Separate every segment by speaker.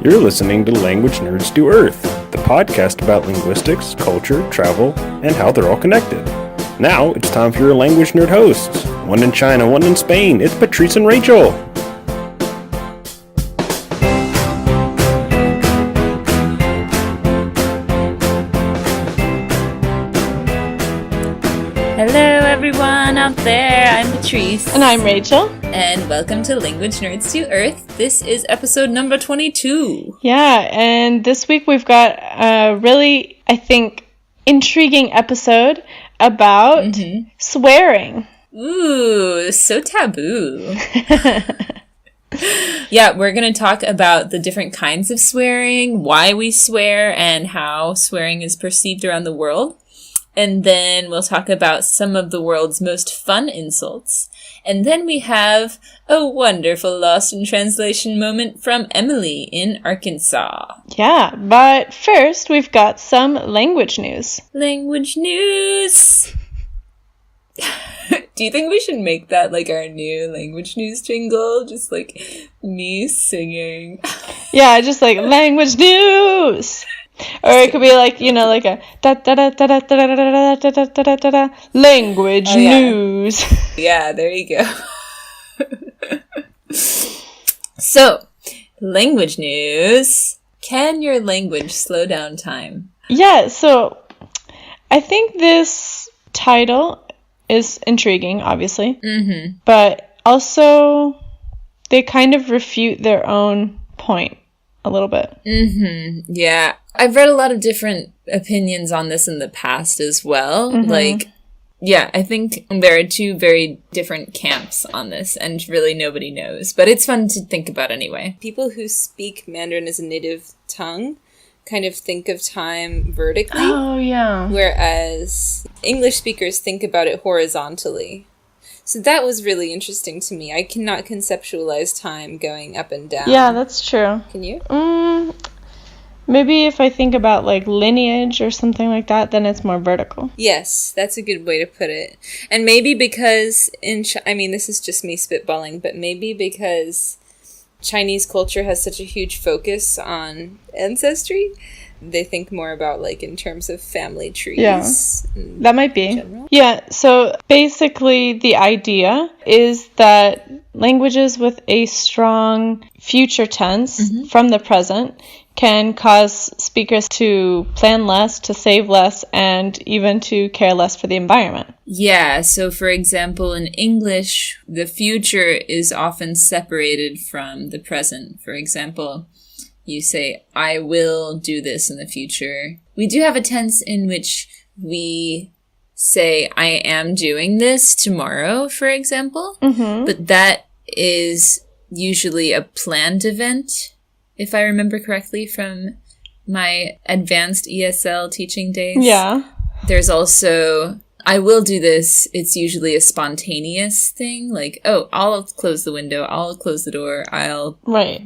Speaker 1: You're listening to Language Nerds Do Earth, the podcast about linguistics, culture, travel, and how they're all connected. Now, it's time for your language nerd hosts. One in China, one in Spain. It's Patrice and Rachel.
Speaker 2: Hello everyone out there, I'm Patrice.
Speaker 3: And I'm Rachel.
Speaker 2: And welcome to Language Nerds to Earth. This is episode number 22.
Speaker 3: Yeah, and this week we've got a really, I think, intriguing episode about swearing.
Speaker 2: Ooh, so taboo. Yeah, we're going to talk about the different kinds of swearing, why we swear, and how swearing is perceived around the world. And then we'll talk about some of the world's most fun insults. And then we have a wonderful lost in translation moment from Emily in Arkansas.
Speaker 3: Yeah, but first we've got some language news.
Speaker 2: Language news! Do you think we should make that like our new language news jingle? Just like me singing.
Speaker 3: Yeah, just like language news! Or it could be like, you know, like a da-da-da-da-da-da-da-da-da-da-da-da language news.
Speaker 2: Yeah, there you go. So, language news. Can your language slow down time?
Speaker 3: Yeah, so I think this title is intriguing, obviously. Mm-hmm. But also, they kind of refute their own point a little bit.
Speaker 2: Mm-hmm. Yeah. I've read a lot of different opinions on this in the past as well. Mm-hmm. Like, yeah, I think there are two very different camps on this, and really nobody knows. But it's fun to think about anyway. People who speak Mandarin as a native tongue kind of think of time vertically.
Speaker 3: Oh, yeah.
Speaker 2: Whereas English speakers think about it horizontally. So that was really interesting to me. I cannot conceptualize time going up and down.
Speaker 3: Yeah, that's true.
Speaker 2: Can you?
Speaker 3: Maybe if I think about like lineage or something like that, then it's more vertical.
Speaker 2: Yes, that's a good way to put it. And maybe because this is just me spitballing, but maybe because Chinese culture has such a huge focus on ancestry, they think more about like in terms of family trees.
Speaker 3: Yeah, that might be. Yeah, so basically the idea is that languages with a strong future tense from the present can cause speakers to plan less, to save less, and even to care less for the environment.
Speaker 2: Yeah, so for example, in English, the future is often separated from the present. For example, you say, I will do this in the future. We do have a tense in which we say, I am doing this tomorrow, for example. Mm-hmm. But that is usually a planned event, if I remember correctly from my advanced ESL teaching days.
Speaker 3: Yeah.
Speaker 2: There's also, I will do this. It's usually a spontaneous thing. Like, oh, I'll close the window. I'll close the door. I'll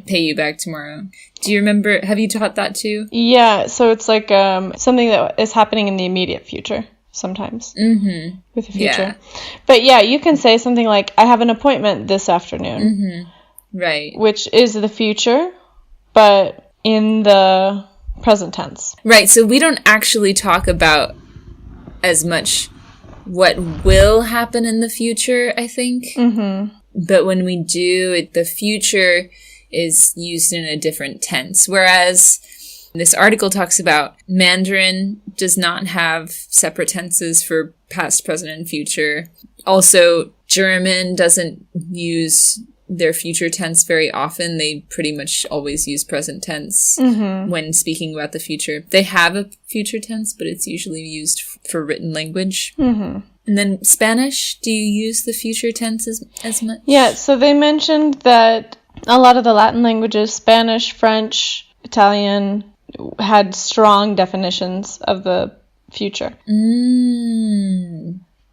Speaker 2: pay you back tomorrow. Do you remember? Have you taught that too?
Speaker 3: Yeah. So it's like something that is happening in the immediate future sometimes with the future. Yeah. But yeah, you can say something like, I have an appointment this afternoon.
Speaker 2: Mm-hmm. Right.
Speaker 3: Which is the future, but in the present tense.
Speaker 2: Right. So we don't actually talk about as much what will happen in the future, I think. Mm-hmm. But when we do, the future is used in a different tense. Whereas this article talks about Mandarin does not have separate tenses for past, present, and future. Also, German doesn't use their future tense very often. They pretty much always use present tense when speaking about the future. They have a future tense, but it's usually used for written language. Mm-hmm. And then Spanish, do you use the future tense as much?
Speaker 3: Yeah, so they mentioned that a lot of the Latin languages, Spanish, French, Italian, had strong definitions of the future.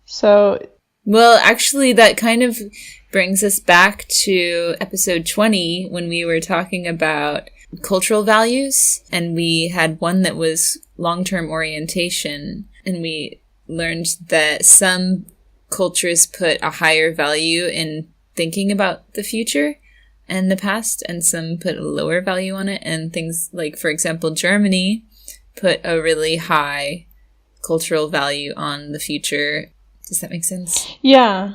Speaker 3: So,
Speaker 2: well, actually, that kind of brings us back to episode 20 when we were talking about cultural values, and we had one that was long-term orientation, and we learned that some cultures put a higher value in thinking about the future. and the past, and some put a lower value on it. And things like, for example, Germany put a really high cultural value on the future. Does that make sense?
Speaker 3: Yeah.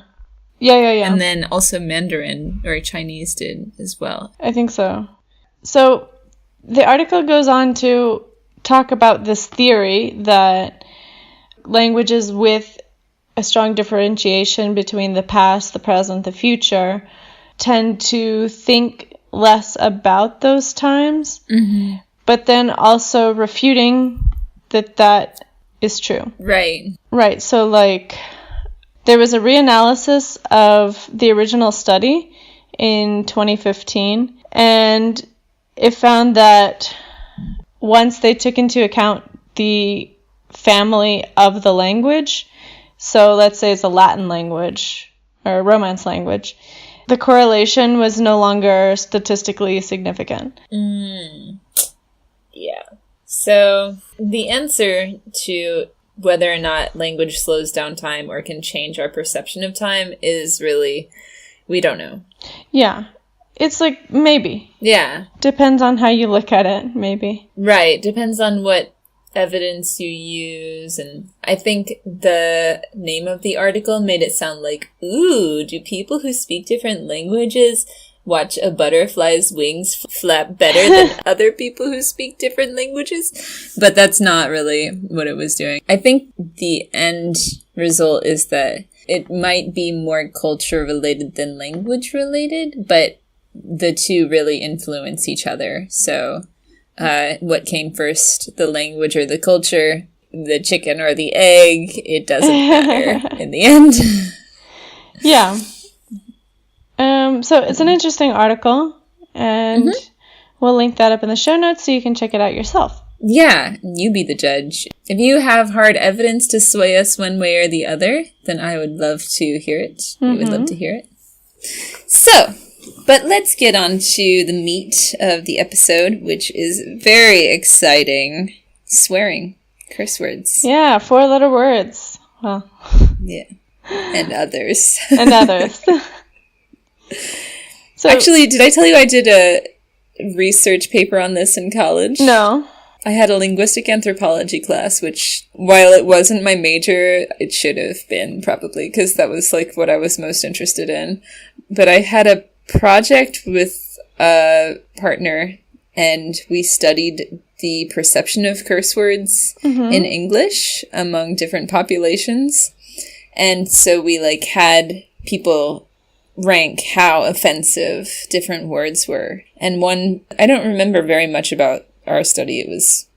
Speaker 2: And then also Mandarin or Chinese did as well.
Speaker 3: I think so. So the article goes on to talk about this theory that languages with a strong differentiation between the past, the present, the future tend to think less about those times, but then also refuting that is true. Right. So, like, there was a reanalysis of the original study in 2015, and it found that once they took into account the family of the language, so let's say it's a Latin language or a Romance language, the correlation was no longer statistically significant.
Speaker 2: Yeah. So the answer to whether or not language slows down time or can change our perception of time is really, we don't know.
Speaker 3: Yeah. It's like, maybe.
Speaker 2: Yeah.
Speaker 3: Depends on how you look at it, maybe.
Speaker 2: Right. Depends on what evidence you use. And I think the name of the article made it sound like, ooh, do people who speak different languages watch a butterfly's wings flap better than other people who speak different languages? But that's not really what it was doing. I think the end result is that it might be more culture related than language related, but the two really influence each other. So what came first, the language or the culture, the chicken or the egg? It doesn't matter in the end.
Speaker 3: Yeah. So it's an interesting article, and we'll link that up in the show notes so you can check it out yourself.
Speaker 2: Yeah, you be the judge. If you have hard evidence to sway us one way or the other, then I would love to hear it. We would love to hear it. So, but let's get on to the meat of the episode, which is very exciting. Swearing. Curse words.
Speaker 3: Yeah, 4-letter words. Well.
Speaker 2: Yeah. And others.
Speaker 3: And others. So,
Speaker 2: actually, did I tell you I did a research paper on this in college?
Speaker 3: No.
Speaker 2: I had a linguistic anthropology class, which, while it wasn't my major, it should have been probably, because that was like what I was most interested in. But I had a project with a partner, and we studied the perception of curse words in English among different populations. And so we like had people rank how offensive different words were. And one, I don't remember very much about our study. It was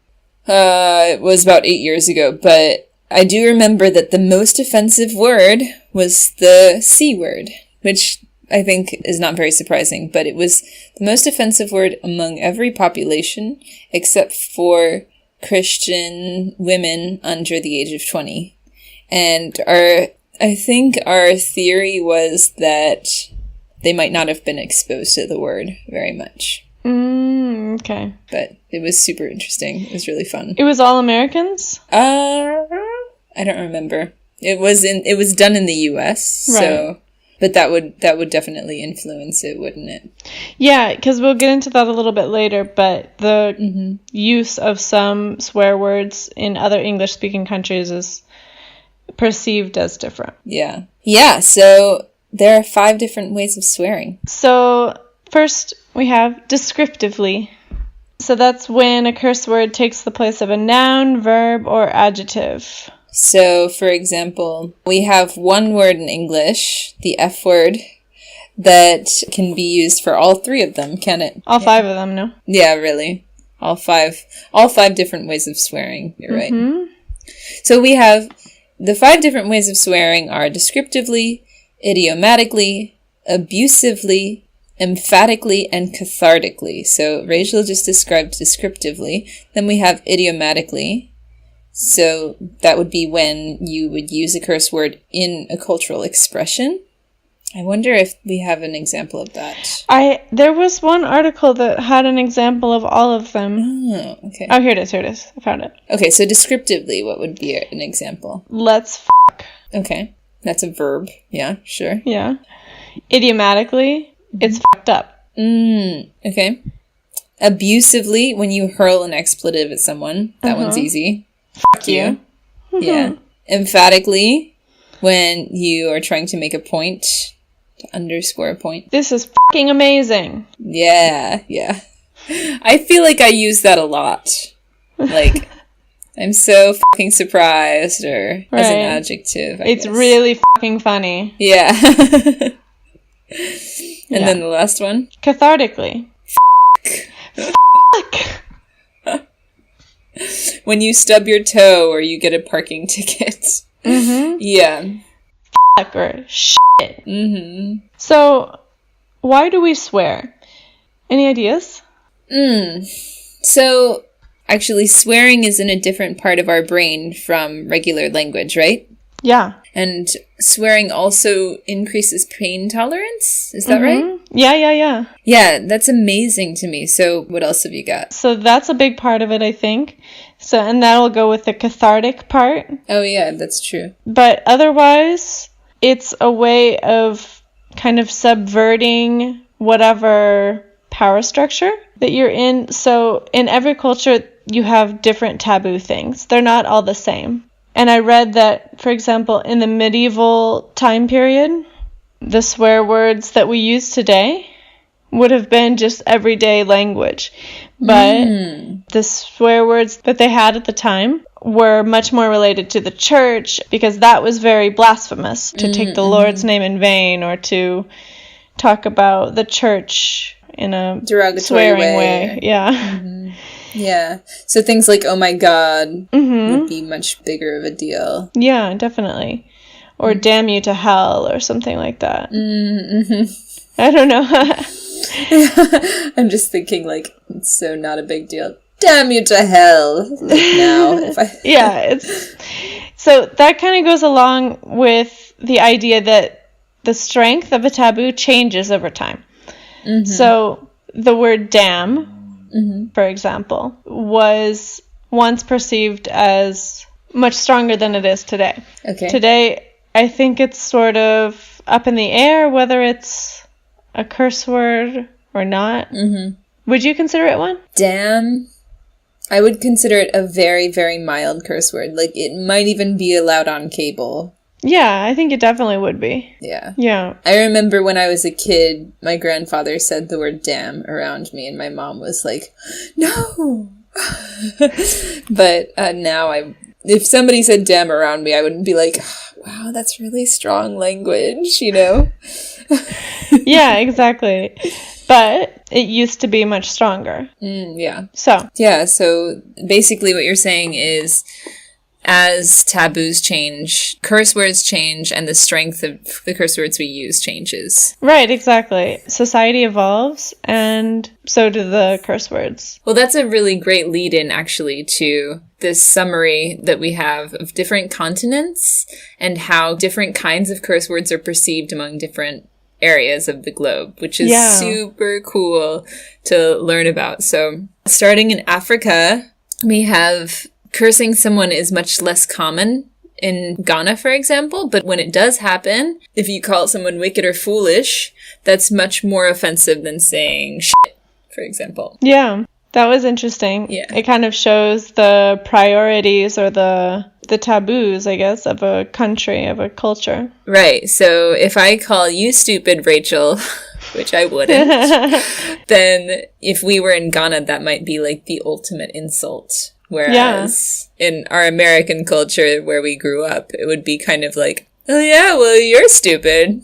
Speaker 2: about 8 years ago, but I do remember that the most offensive word was the C word, which I think is not very surprising, but it was the most offensive word among every population except for Christian women under the age of 20. And I think our theory was that they might not have been exposed to the word very much.
Speaker 3: Okay.
Speaker 2: But it was super interesting. It was really fun.
Speaker 3: It was all Americans?
Speaker 2: I don't remember. It was done in the US,
Speaker 3: right.
Speaker 2: So but that would definitely influence it, wouldn't it?
Speaker 3: Yeah, because we'll get into that a little bit later, but the use of some swear words in other English-speaking countries is perceived as different.
Speaker 2: Yeah. Yeah, so there are 5 different ways of swearing.
Speaker 3: So first we have descriptively. So that's when a curse word takes the place of a noun, verb, or adjective.
Speaker 2: So, for example, we have one word in English, the F word, that can be used for all 3 of them, can it?
Speaker 3: All 5 of them, no?
Speaker 2: Yeah, really. All five different ways of swearing. You're right. So we have the 5 different ways of swearing are descriptively, idiomatically, abusively, emphatically, and cathartically. So Rachel just described descriptively. Then we have idiomatically. So that would be when you would use a curse word in a cultural expression. I wonder if we have an example of that.
Speaker 3: There was one article that had an example of all of them.
Speaker 2: Oh, okay.
Speaker 3: Oh, here it is. I found it.
Speaker 2: Okay, so descriptively, what would be an example?
Speaker 3: Let's
Speaker 2: Okay, that's a verb. Yeah, sure.
Speaker 3: Yeah. Idiomatically, it's fucked up.
Speaker 2: Okay. Abusively, when you hurl an expletive at someone. That one's easy.
Speaker 3: Fuck you.
Speaker 2: Yeah. Emphatically, when you are trying to make a point, to underscore a point.
Speaker 3: This is fucking amazing.
Speaker 2: Yeah. I feel like I use that a lot. Like, I'm so fucking surprised, or as an adjective, I
Speaker 3: It's
Speaker 2: guess.
Speaker 3: really fucking funny.
Speaker 2: Yeah. And then the last one?
Speaker 3: Cathartically. Fuck.
Speaker 2: When you stub your toe or you get a parking ticket. Yeah.
Speaker 3: Fuck or shit. So, why do we swear? Any ideas?
Speaker 2: So, actually, swearing is in a different part of our brain from regular language, right?
Speaker 3: Yeah.
Speaker 2: And swearing also increases pain tolerance? Is that right?
Speaker 3: Yeah.
Speaker 2: Yeah, that's amazing to me. So, what else have you got?
Speaker 3: So that's a big part of it, I think. So, and that'll go with the cathartic part.
Speaker 2: Oh, yeah, that's true.
Speaker 3: But otherwise, it's a way of kind of subverting whatever power structure that you're in. So in every culture, you have different taboo things. They're not all the same. And I read that, for example, in the medieval time period, the swear words that we use today would have been just everyday language. But the swear words that they had at the time were much more related to the church, because that was very blasphemous, to take the Lord's name in vain, or to talk about the church in a
Speaker 2: derogatory
Speaker 3: swearing way. Yeah.
Speaker 2: Yeah. So things like, oh my God, would be much bigger of a deal.
Speaker 3: Yeah, definitely. Or damn you to hell, or something like that. I don't know.
Speaker 2: I'm just thinking, like, it's so not a big deal. Damn you to hell. Like now.
Speaker 3: Yeah, it's... So that kind of goes along with the idea that the strength of a taboo changes over time. So the word damn, for example, was once perceived as much stronger than it is today.
Speaker 2: Okay.
Speaker 3: Today, I think it's sort of up in the air whether it's a curse word or not. Would you consider it one?
Speaker 2: Damn. I would consider it a very, very mild curse word. Like, it might even be allowed on cable.
Speaker 3: Yeah, I think it definitely would be.
Speaker 2: Yeah. I remember when I was a kid, my grandfather said the word damn around me, and my mom was like, no! But now, if somebody said damn around me, I wouldn't be like, wow, that's really strong language, you know?
Speaker 3: Yeah, exactly. But it used to be much stronger.
Speaker 2: Yeah.
Speaker 3: So.
Speaker 2: Yeah, so basically what you're saying is, as taboos change, curse words change, and the strength of the curse words we use changes.
Speaker 3: Right, exactly. Society evolves, and so do the curse words.
Speaker 2: Well, that's a really great lead-in, actually, to this summary that we have of different continents and how different kinds of curse words are perceived among different areas of the globe, which is super cool to learn about. So, starting in Africa, we have... Cursing someone is much less common in Ghana, for example, but when it does happen, if you call someone wicked or foolish, that's much more offensive than saying shit, for example.
Speaker 3: Yeah, that was interesting.
Speaker 2: Yeah.
Speaker 3: It kind of shows the priorities or the taboos, I guess, of a country, of a culture.
Speaker 2: Right, so if I call you stupid, Rachel, which I wouldn't, then if we were in Ghana, that might be like the ultimate insult. Whereas in our American culture where we grew up, it would be kind of like, oh yeah, well, you're stupid.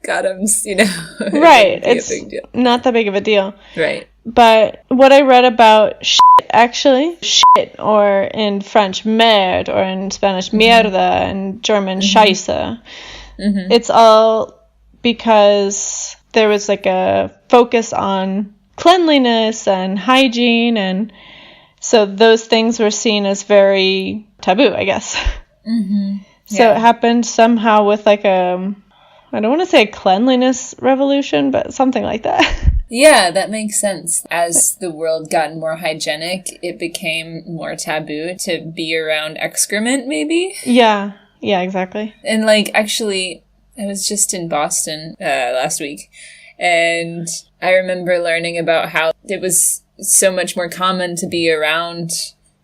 Speaker 2: Got 'em, you know.
Speaker 3: Right.
Speaker 2: It's a big deal.
Speaker 3: Not that big of a deal.
Speaker 2: Right.
Speaker 3: But what I read about shit, actually, shit, or in French, merde, or in Spanish, mierda, and German, scheisse, it's all because there was like a focus on cleanliness and hygiene, and so those things were seen as very taboo, I guess. So it happened somehow with like I don't want to say a cleanliness revolution, but something like that.
Speaker 2: Yeah, that makes sense. As the world got more hygienic, it became more taboo to be around excrement, maybe?
Speaker 3: Yeah, exactly.
Speaker 2: And like, actually, I was just in Boston last week, and I remember learning about how it was so much more common to be around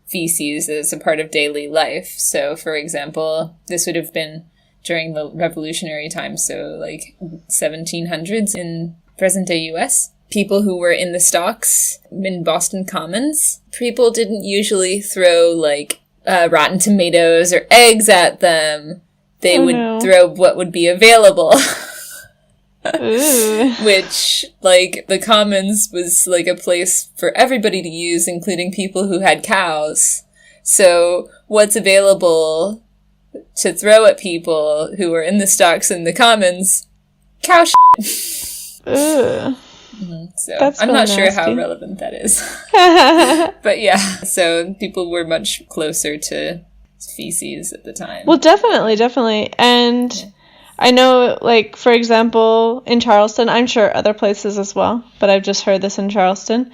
Speaker 2: feces as a part of daily life. So, for example, this would have been during the revolutionary times, so like 1700s in present-day U.S. People who were in the stocks in Boston Commons, people didn't usually throw like rotten tomatoes or eggs at them. They would throw what would be available. Which, like, the Commons was like a place for everybody to use, including people who had cows. So what's available to throw at people who were in the stocks in the Commons? Cow shit. So
Speaker 3: That's
Speaker 2: I'm
Speaker 3: really
Speaker 2: not sure
Speaker 3: nasty.
Speaker 2: how relevant that is. But yeah, so people were much closer to feces at the time.
Speaker 3: Well, definitely. And I know, like, for example, in Charleston, I'm sure other places as well, but I've just heard this in Charleston,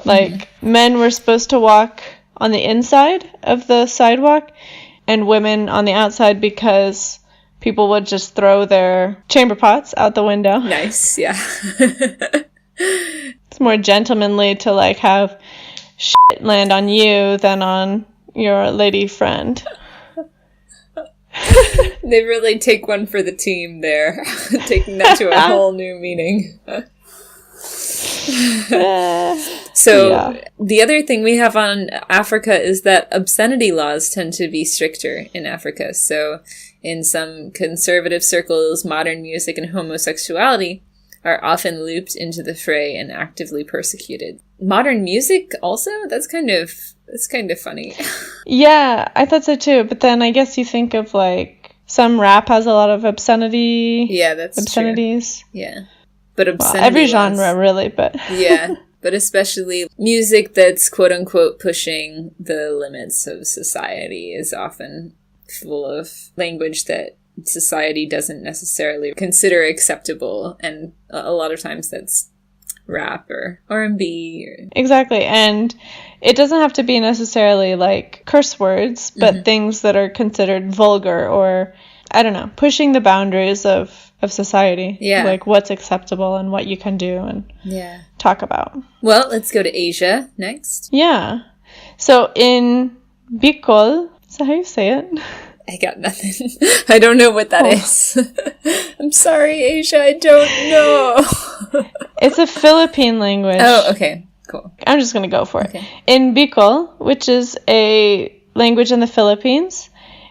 Speaker 3: like, men were supposed to walk on the inside of the sidewalk and women on the outside because people would just throw their chamber pots out the window.
Speaker 2: Nice, yeah.
Speaker 3: It's more gentlemanly to, like, have shit land on you than on your lady friend.
Speaker 2: They really take one for the team there, taking that to a whole new meaning. So the other thing we have on Africa is that obscenity laws tend to be stricter in Africa. So in some conservative circles, modern music and homosexuality are often looped into the fray and actively persecuted. Modern music also? That's kind of funny.
Speaker 3: Yeah, I thought so too. But then I guess you think of, like, some rap has a lot of obscenity.
Speaker 2: Yeah, that's
Speaker 3: obscenities.
Speaker 2: True. Yeah. But obscenity
Speaker 3: every genre, really, but...
Speaker 2: Yeah, but especially music that's quote-unquote pushing the limits of society is often full of language that society doesn't necessarily consider acceptable, and a lot of times that's rap or R&B.
Speaker 3: Exactly, and it doesn't have to be necessarily like curse words, but things that are considered vulgar or, I don't know, pushing the boundaries of society.
Speaker 2: Yeah. Like
Speaker 3: what's acceptable and what you can do and talk about.
Speaker 2: Well, let's go to Asia next.
Speaker 3: Yeah. So in Bitol, is that how you say it?
Speaker 2: I got nothing. I don't know what that is. I'm sorry, Asia, I don't know.
Speaker 3: It's a Philippine language.
Speaker 2: Oh, okay. Cool.
Speaker 3: I'm just going to go for it.
Speaker 2: Okay.
Speaker 3: In Bitol, which is a language in the Philippines,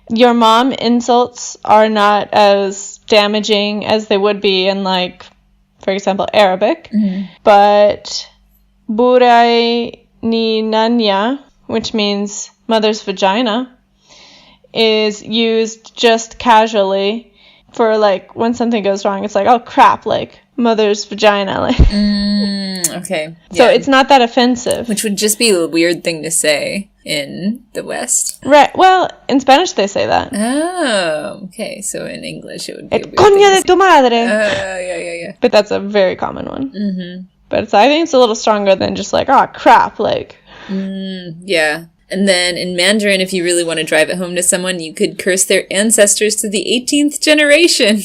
Speaker 3: your mom insults are not as damaging as they would be in, like, for example, Arabic. But buray ni nanya, which means mother's vagina, is used just casually for, like, when something goes wrong. It's like, oh, crap, like, mother's vagina. Like.
Speaker 2: Okay.
Speaker 3: So it's not that offensive.
Speaker 2: Which would just be a weird thing to say in the West.
Speaker 3: Right. Well, in Spanish they say that.
Speaker 2: Oh, okay. So in English it would be a weird
Speaker 3: Coño
Speaker 2: thing
Speaker 3: de tu madre.
Speaker 2: yeah.
Speaker 3: But that's a very common one. But I think it's a little stronger than just like, oh, crap, like.
Speaker 2: Yeah. And then in Mandarin, if you really want to drive it home to someone, you could curse their ancestors to the 18th generation.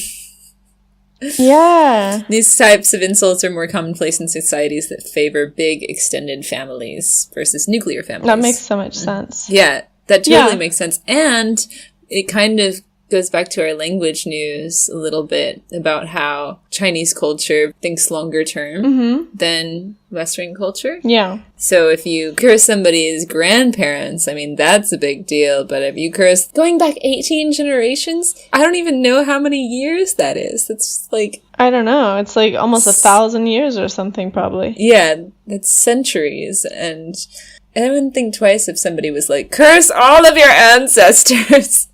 Speaker 3: Yeah.
Speaker 2: These types of insults are more commonplace in societies that favor big, extended families versus nuclear families.
Speaker 3: That makes so much sense.
Speaker 2: Yeah, that totally makes sense. And it kind of goes back to our language news a little bit about how Chinese culture thinks longer term than Western culture.
Speaker 3: Yeah.
Speaker 2: So if you curse somebody's grandparents, I mean, that's a big deal. But if you curse going back 18 generations, I don't even know how many years that is. That's like...
Speaker 3: I don't know. It's like almost 1,000 years or something, probably.
Speaker 2: Yeah, that's centuries. And I wouldn't think twice if somebody was like, curse all of your ancestors.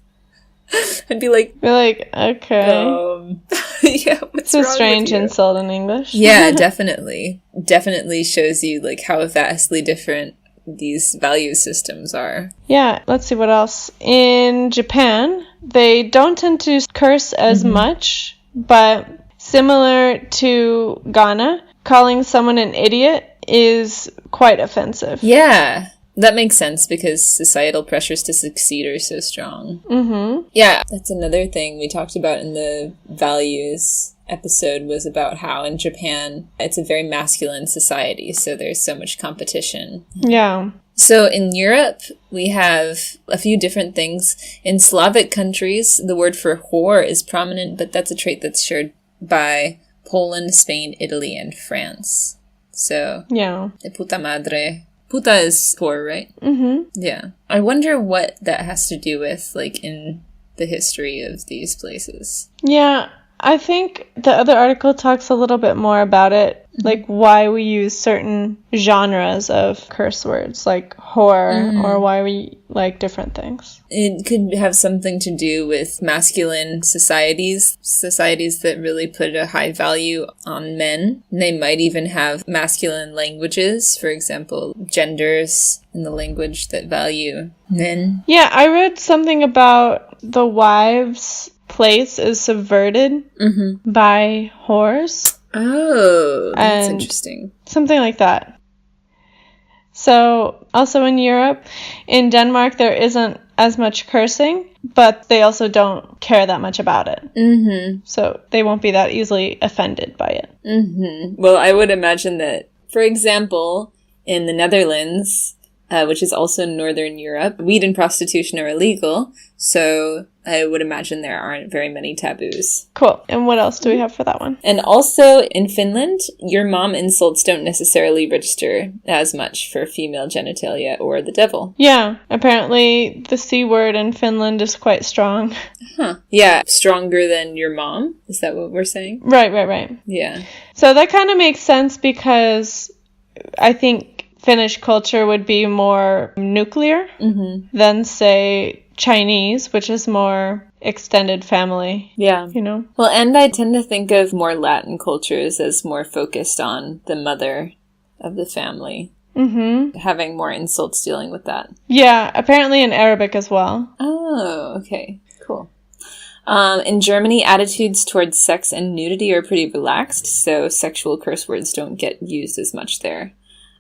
Speaker 2: I'd be like,
Speaker 3: okay.
Speaker 2: Yeah, what's
Speaker 3: It's a
Speaker 2: wrong
Speaker 3: strange
Speaker 2: with you?
Speaker 3: insult in English.
Speaker 2: Yeah, definitely. Definitely shows you like how vastly different these value systems are.
Speaker 3: Yeah, let's see what else. In Japan, they don't tend to curse as much, but similar to Ghana, calling someone an idiot is quite offensive.
Speaker 2: Yeah. That makes sense because societal pressures to succeed are so strong. Yeah, that's another thing we talked about in the values episode was about how in Japan, it's a very masculine society, so there's so much competition.
Speaker 3: Yeah.
Speaker 2: So in Europe, we have a few different things. In Slavic countries, the word for whore is prominent, but that's a trait that's shared by Poland, Spain, Italy, and France. So,
Speaker 3: yeah.
Speaker 2: Puta madre. Puta is whore, right?
Speaker 3: Mm-hmm.
Speaker 2: Yeah. I wonder what that has to do with, like, in the history of these places.
Speaker 3: Yeah, I think the other article talks a little bit more about it, like why we use certain genres of curse words, like whore, or why we like different things.
Speaker 2: It could have something to do with masculine societies that really put a high value on men. And they might even have masculine languages, for example, genders in the language that value men.
Speaker 3: Yeah, I read something about the wives' place is subverted by whores.
Speaker 2: Oh, that's interesting.
Speaker 3: Something like that. So, also in Europe, in Denmark, there isn't as much cursing, but they also don't care that much about it. Mm-hmm. So, they won't be that easily offended by it.
Speaker 2: Mm-hmm. Well, I would imagine that, for example, in the Netherlands, which is also Northern Europe, weed and prostitution are illegal, so I would imagine there aren't very many taboos.
Speaker 3: Cool. And what else do we have for that one?
Speaker 2: And also, in Finland, your mom insults don't necessarily register as much for female genitalia or the devil.
Speaker 3: Yeah. Apparently, the C word in Finland is quite strong.
Speaker 2: Huh. Yeah, stronger than your mom? Is that what we're saying?
Speaker 3: Right.
Speaker 2: Yeah.
Speaker 3: So that kind of makes sense because I think Finnish culture would be more nuclear than, say, Chinese, which is more extended family.
Speaker 2: Yeah.
Speaker 3: You know?
Speaker 2: Well, and I tend to think of more Latin cultures as more focused on the mother of the family. Mm-hmm. Having more insults dealing with that.
Speaker 3: Yeah, apparently in Arabic as well.
Speaker 2: Oh, okay. Cool. In Germany, attitudes towards sex and nudity are pretty relaxed, so sexual curse words don't get used as much there.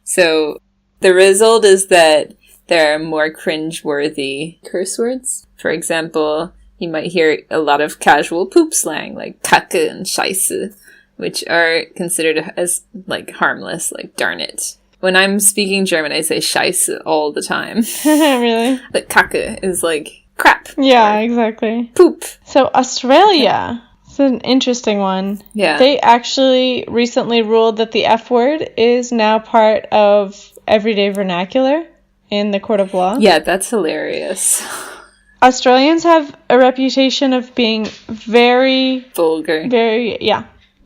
Speaker 2: So the result is that there are more cringe-worthy curse words. For example, you might hear a lot of casual poop slang, like kacke and scheisse, which are considered as, like, harmless, like, darn it. When I'm speaking German, I say scheisse all the time.
Speaker 3: Really?
Speaker 2: But kacke is, like, crap.
Speaker 3: Yeah, exactly.
Speaker 2: Poop.
Speaker 3: So Australia, it's an interesting one.
Speaker 2: Yeah.
Speaker 3: They actually recently ruled that the F word is now part of everyday vernacular in the court of law.
Speaker 2: Yeah, that's hilarious.
Speaker 3: Australians have a reputation of being very
Speaker 2: vulgar.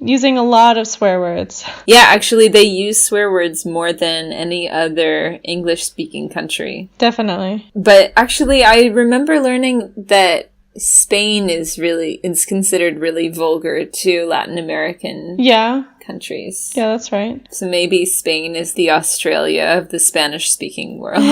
Speaker 3: Using a lot of swear words.
Speaker 2: Yeah, actually, they use swear words more than any other English-speaking country.
Speaker 3: Definitely.
Speaker 2: But actually, I remember learning that Spain is considered really vulgar to Latin American countries.
Speaker 3: Yeah, that's right.
Speaker 2: So maybe Spain is the Australia of the Spanish-speaking world.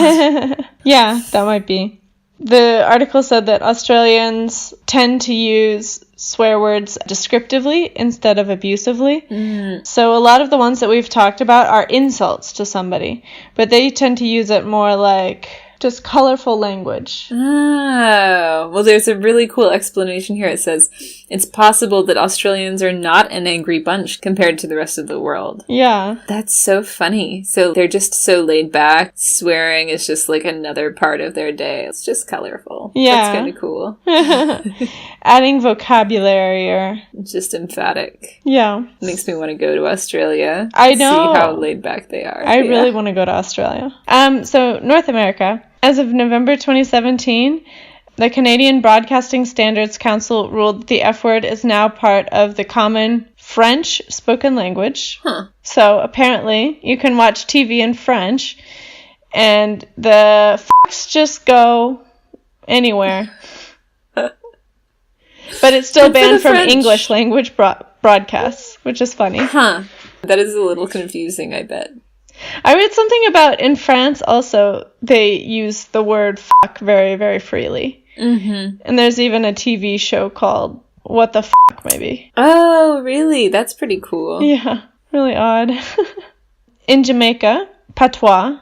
Speaker 3: Yeah, that might be. The article said that Australians tend to use swear words descriptively instead of abusively. So a lot of the ones that we've talked about are insults to somebody, but they tend to use it more like just colorful language.
Speaker 2: Oh, well, there's a really cool explanation here. It says, it's possible that Australians are not an angry bunch compared to the rest of the world.
Speaker 3: Yeah.
Speaker 2: That's so funny. So they're just so laid back. Swearing is just like another part of their day. It's just colorful.
Speaker 3: Yeah.
Speaker 2: That's kind of cool.
Speaker 3: Adding vocabulary or...
Speaker 2: just emphatic.
Speaker 3: Yeah.
Speaker 2: Makes me want to go to Australia.
Speaker 3: I know.
Speaker 2: See how laid back they are.
Speaker 3: I really want to go to Australia. So North America. As of November 2017, the Canadian Broadcasting Standards Council ruled that the F word is now part of the common French spoken language. So apparently you can watch TV in French and the fucks just go anywhere. But it's still banned from English language broadcasts, which is funny.
Speaker 2: That is a little confusing, I bet.
Speaker 3: I read something about in France also they use the word fuck very, very freely. Mm-hmm. And there's even a TV show called What the Fuck, maybe.
Speaker 2: Oh, really? That's pretty cool.
Speaker 3: Yeah, really odd. In Jamaica, patois,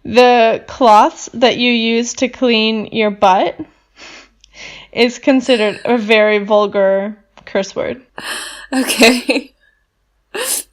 Speaker 3: the cloths that you use to clean your butt is considered a very vulgar curse word.
Speaker 2: Okay.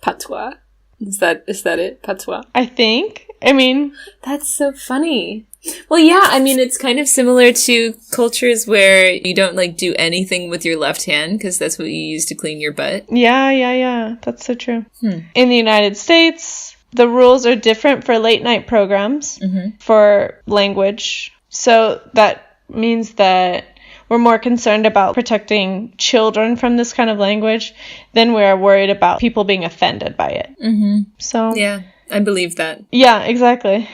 Speaker 2: Patois. Is that it? Patois?
Speaker 3: I think. I mean...
Speaker 2: That's so funny. Well, yeah, I mean, it's kind of similar to cultures where you don't, like, do anything with your left hand because that's what you use to clean your butt.
Speaker 3: Yeah. That's so true. In the United States, the rules are different for late-night programs for language. So that means that we're more concerned about protecting children from this kind of language than we're worried about people being offended by it. So
Speaker 2: yeah, I believe that.
Speaker 3: Yeah, exactly.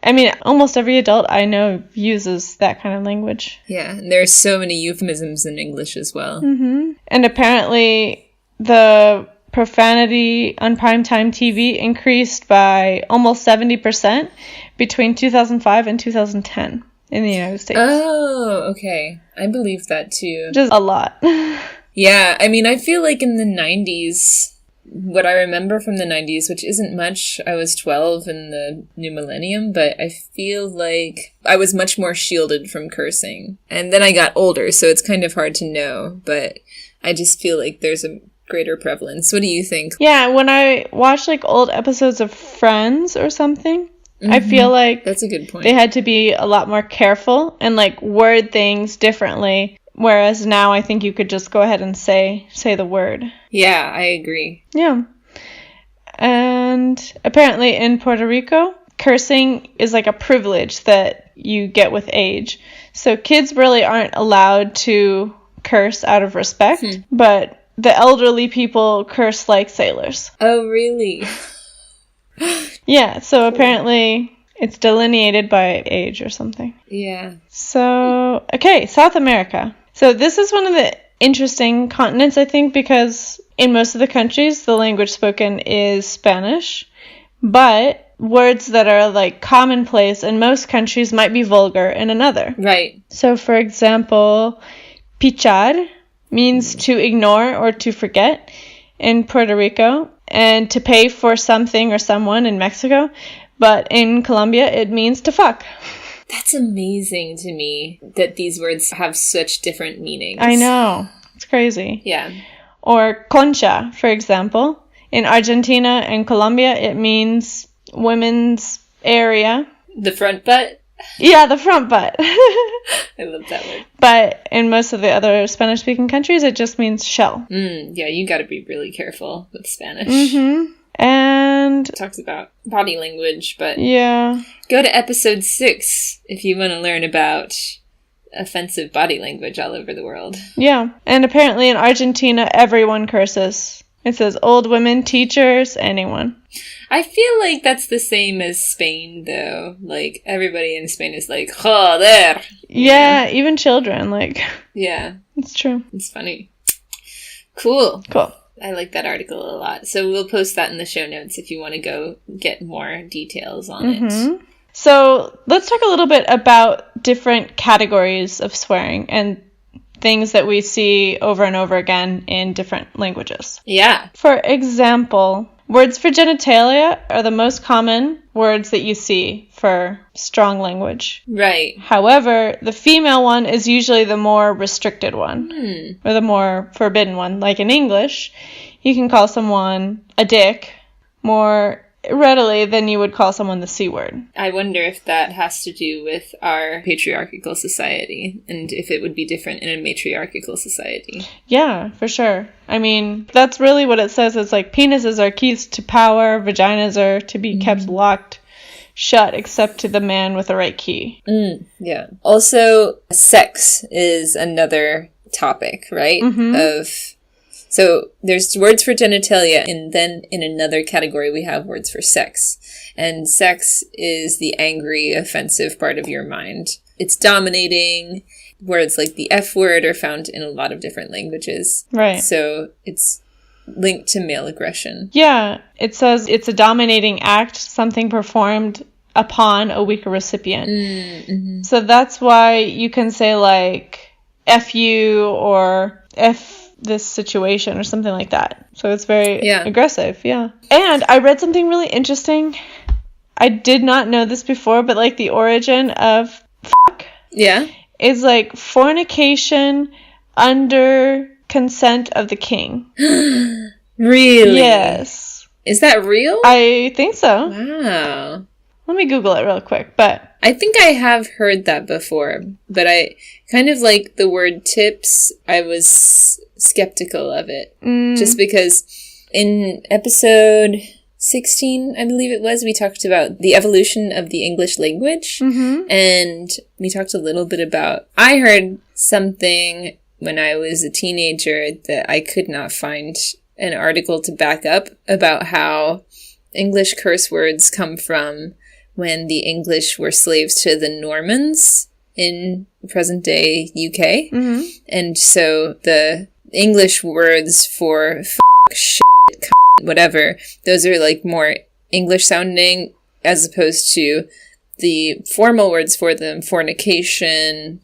Speaker 3: I mean, almost every adult I know uses that kind of language.
Speaker 2: Yeah, and there are so many euphemisms in English as well.
Speaker 3: And apparently the profanity on primetime TV increased by almost 70% between 2005 and 2010 in the United States.
Speaker 2: Oh, okay. I believe that too.
Speaker 3: Just a lot.
Speaker 2: Yeah, I mean, I feel like in the 90s... What I remember from the 90s, which isn't much, I was 12 in the new millennium, but I feel like I was much more shielded from cursing. And then I got older, so it's kind of hard to know, but I just feel like there's a greater prevalence. What do you think?
Speaker 3: Yeah, when I watch like old episodes of Friends or something, I feel like
Speaker 2: that's a good point.
Speaker 3: They had to be a lot more careful and like word things differently. Whereas now I think you could just go ahead and say the word.
Speaker 2: Yeah, I agree.
Speaker 3: Yeah. And apparently in Puerto Rico, cursing is like a privilege that you get with age. So kids really aren't allowed to curse out of respect, but the elderly people curse like sailors.
Speaker 2: Oh, really?
Speaker 3: Yeah, so apparently it's delineated by age or something.
Speaker 2: Yeah.
Speaker 3: So, okay, South America. So this is one of the interesting continents, I think, because in most of the countries, the language spoken is Spanish, but words that are like commonplace in most countries might be vulgar in another.
Speaker 2: Right.
Speaker 3: So, for example, pichar means to ignore or to forget in Puerto Rico, and to pay for something or someone in Mexico, but in Colombia, it means to fuck.
Speaker 2: That's amazing to me that these words have such different meanings.
Speaker 3: I know. It's crazy.
Speaker 2: Yeah.
Speaker 3: Or concha, for example. In Argentina and Colombia, it means women's area.
Speaker 2: The front butt?
Speaker 3: Yeah, the front butt.
Speaker 2: I love that word.
Speaker 3: But in most of the other Spanish-speaking countries, it just means shell.
Speaker 2: Yeah, you gotta be really careful with Spanish.
Speaker 3: And...
Speaker 2: It talks about body language, but...
Speaker 3: Yeah.
Speaker 2: Go to episode 6 if you want to learn about offensive body language all over the world.
Speaker 3: Yeah. And apparently in Argentina, everyone curses. It says old women, teachers, anyone.
Speaker 2: I feel like that's the same as Spain, though. Like, everybody in Spain is like, joder!
Speaker 3: Yeah, even children, like...
Speaker 2: Yeah.
Speaker 3: It's true.
Speaker 2: It's funny. Cool.
Speaker 3: Cool.
Speaker 2: I like that article a lot. So we'll post that in the show notes if you want to go get more details on it.
Speaker 3: So let's talk a little bit about different categories of swearing and things that we see over and over again in different languages.
Speaker 2: Yeah.
Speaker 3: For example, words for genitalia are the most common words that you see for strong language.
Speaker 2: Right.
Speaker 3: However, the female one is usually the more restricted one, or the more forbidden one. Like in English, you can call someone a dick more readily than you would call someone the C word.
Speaker 2: I wonder if that has to do with our patriarchal society and if it would be different in a matriarchal society.
Speaker 3: Yeah, for sure. I mean, that's really what it says. It's like penises are keys to power, vaginas are to be kept locked shut except to the man with the right key.
Speaker 2: Yeah. Also, sex is another topic, right? So there's words for genitalia, and then in another category we have words for sex. And sex is the angry, offensive part of your mind. It's dominating. Words like the F word are found in a lot of different languages.
Speaker 3: Right.
Speaker 2: So it's linked to male aggression.
Speaker 3: Yeah. It says it's a dominating act, something performed upon a weaker recipient. So that's why you can say like F you or F this situation or something like that. So it's very aggressive, yeah. And I read something really interesting. I did not know this before, but like the origin of fuck
Speaker 2: is
Speaker 3: like fornication under consent of the king.
Speaker 2: Really?
Speaker 3: Yes.
Speaker 2: Is that real?
Speaker 3: I think so.
Speaker 2: Wow.
Speaker 3: Let me Google it real quick, but...
Speaker 2: I think I have heard that before, but I kind of like the word tips. I was skeptical of it. Just because in episode 16, I believe it was, we talked about the evolution of the English language. And we talked a little bit about... I heard something when I was a teenager that I could not find an article to back up about how English curse words come from when the English were slaves to the Normans in present-day UK. And so the English words for shit, whatever, those are like more English-sounding as opposed to the formal words for them, fornication,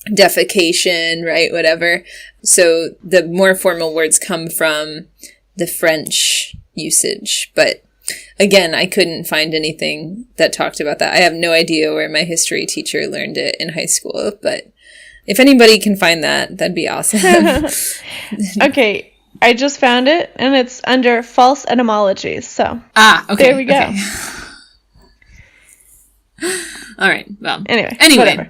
Speaker 2: defecation, right, whatever. So the more formal words come from the French usage, but again, I couldn't find anything that talked about that. I have no idea where my history teacher learned it in high school, but if anybody can find that, that'd be awesome.
Speaker 3: Okay, I just found it, and it's under false etymologies, so...
Speaker 2: Okay.
Speaker 3: There we go.
Speaker 2: Okay. All right, well.
Speaker 3: Anyway.
Speaker 2: Whatever.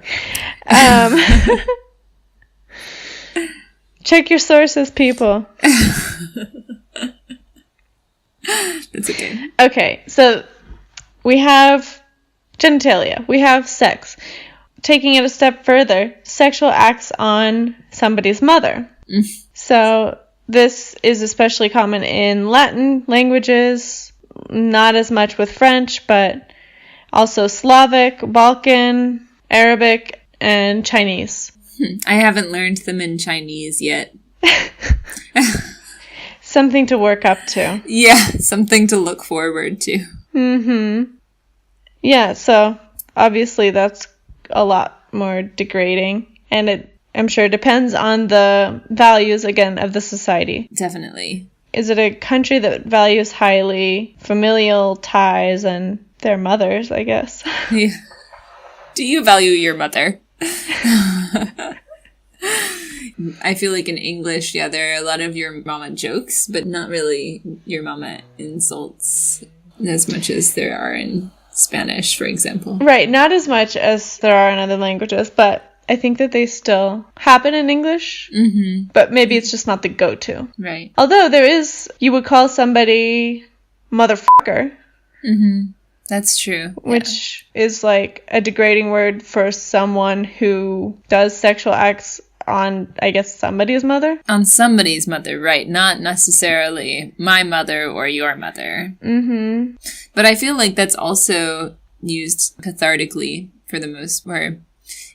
Speaker 3: Check your sources, people.
Speaker 2: That's okay.
Speaker 3: Okay, so we have genitalia. We have sex. Taking it a step further, sexual acts on somebody's mother. So this is especially common in Latin languages, not as much with French, but also Slavic, Balkan, Arabic, and Chinese.
Speaker 2: I haven't learned them in Chinese yet.
Speaker 3: Something to work up to.
Speaker 2: Yeah, something to look forward to.
Speaker 3: Yeah, so obviously that's a lot more degrading. And it, I'm sure, depends on the values, again, of the society.
Speaker 2: Definitely.
Speaker 3: Is it a country that values highly familial ties and their mothers, I guess?
Speaker 2: Yeah. Do you value your mother? I feel like in English, yeah, there are a lot of your mama jokes, but not really your mama insults as much as there are in Spanish, for example.
Speaker 3: Right, not as much as there are in other languages, but I think that they still happen in English, but maybe it's just not the go-to.
Speaker 2: Right.
Speaker 3: Although there is, you would call somebody motherfucker.
Speaker 2: That's true.
Speaker 3: Which is like a degrading word for someone who does sexual acts on, I guess, somebody's mother?
Speaker 2: On somebody's mother, right. Not necessarily my mother or your mother. But I feel like that's also used cathartically for the most part.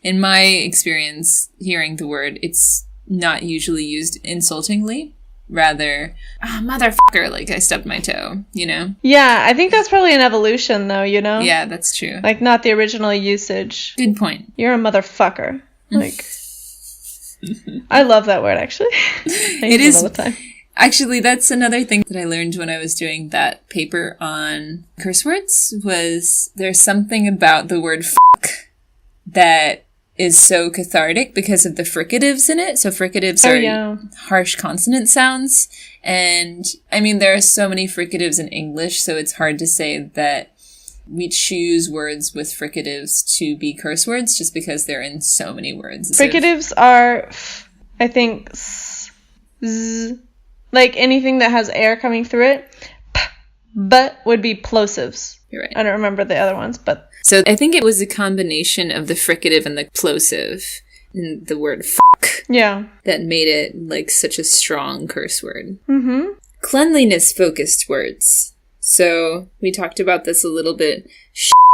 Speaker 2: In my experience, hearing the word, it's not usually used insultingly. Rather, motherfucker, like I stubbed my toe, you know?
Speaker 3: Yeah, I think that's probably an evolution, though, you know?
Speaker 2: Yeah, that's true.
Speaker 3: Like, not the original usage.
Speaker 2: Good point.
Speaker 3: You're a motherfucker. Like, I love that word, actually.
Speaker 2: It is.
Speaker 3: All the time.
Speaker 2: Actually, that's another thing that I learned when I was doing that paper on curse words, was there's something about the word fuck that is so cathartic because of the fricatives in it. So fricatives are harsh consonant sounds. And I mean, there are so many fricatives in English, so it's hard to say that we choose words with fricatives to be curse words just because they're in so many words.
Speaker 3: Fricatives are, I think, z, like anything that has air coming through it. But would be plosives.
Speaker 2: You're right.
Speaker 3: I don't remember the other ones, but...
Speaker 2: So I think it was a combination of the fricative and the plosive in the word fuck.
Speaker 3: Yeah.
Speaker 2: That made it like such a strong curse word. Cleanliness-focused words. So we talked about this a little bit.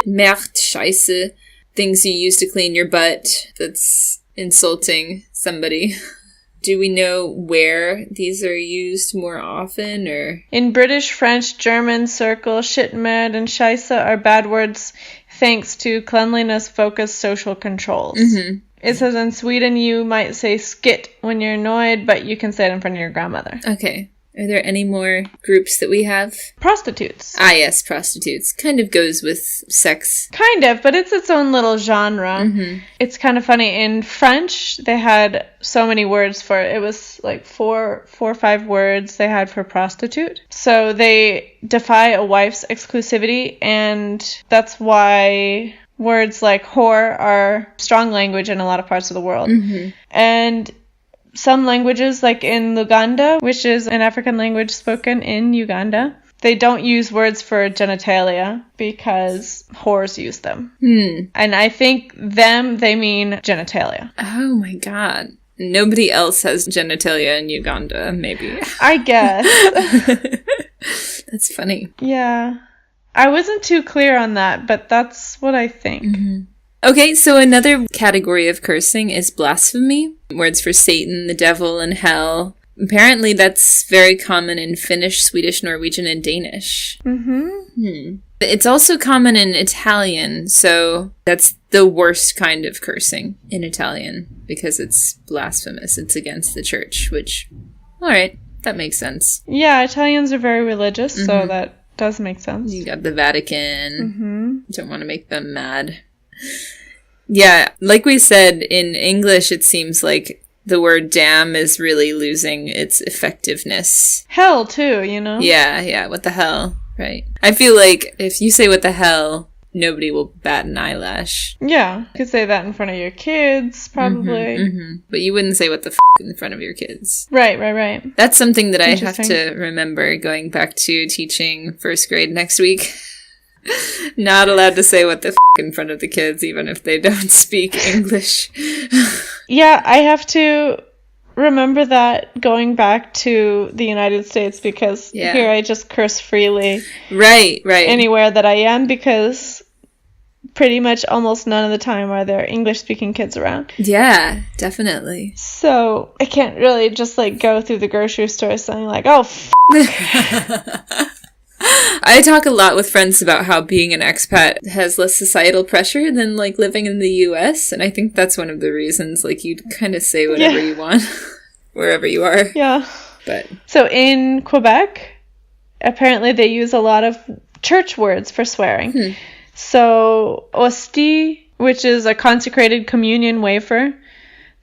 Speaker 2: Merde, scheiße. Things you use to clean your butt. That's insulting somebody. Do we know where these are used more often, or? In
Speaker 3: British, French, German, circle, shit, mad, and scheisse are bad words thanks to cleanliness-focused social controls. It says in Sweden you might say skit when you're annoyed, but you can say it in front of your grandmother.
Speaker 2: Okay. Are there any more groups that we have?
Speaker 3: Prostitutes.
Speaker 2: Ah, yes, prostitutes. Kind of goes with sex.
Speaker 3: Kind of, but it's its own little genre. It's kind of funny. In French, they had so many words for it. It was like four or five words they had for prostitute. So they defy a wife's exclusivity, and that's why words like whore are strong language in a lot of parts of the world. And some languages, like in Luganda, which is an African language spoken in Uganda, they don't use words for genitalia because whores use them. And I think they mean genitalia.
Speaker 2: Oh my god. Nobody else has genitalia in Uganda, maybe.
Speaker 3: I guess.
Speaker 2: That's funny.
Speaker 3: Yeah. I wasn't too clear on that, but that's what I think.
Speaker 2: Okay, so another category of cursing is blasphemy. Words for Satan, the devil, and hell. Apparently that's very common in Finnish, Swedish, Norwegian, and Danish. It's also common in Italian, so that's the worst kind of cursing in Italian, because it's blasphemous. It's against the church, which, alright, that makes sense.
Speaker 3: Yeah, Italians are very religious, so that does make sense.
Speaker 2: You got the Vatican. Don't want to make them mad. Yeah, like we said, in English it seems like the word damn is really losing its effectiveness.
Speaker 3: Hell, too, you know?
Speaker 2: Yeah, what the hell, right? I feel like if you say what the hell, nobody will bat an eyelash.
Speaker 3: Yeah, you could say that in front of your kids, probably.
Speaker 2: But you wouldn't say what the in front of your kids.
Speaker 3: Right.
Speaker 2: That's something that I have to remember going back to teaching first grade next week. Not allowed to say what the in front of the kids, even if they don't speak English.
Speaker 3: Yeah, I have to remember that going back to the United States, because here I just curse freely.
Speaker 2: Right.
Speaker 3: Anywhere that I am, because pretty much almost none of the time are there English-speaking kids around.
Speaker 2: Yeah, definitely.
Speaker 3: So I can't really just like go through the grocery store saying like, oh,
Speaker 2: I talk a lot with friends about how being an expat has less societal pressure than like living in the US, and I think that's one of the reasons like you kind of say whatever you want wherever you are.
Speaker 3: Yeah.
Speaker 2: But
Speaker 3: so in Quebec, apparently they use a lot of church words for swearing. So hostie, which is a consecrated communion wafer,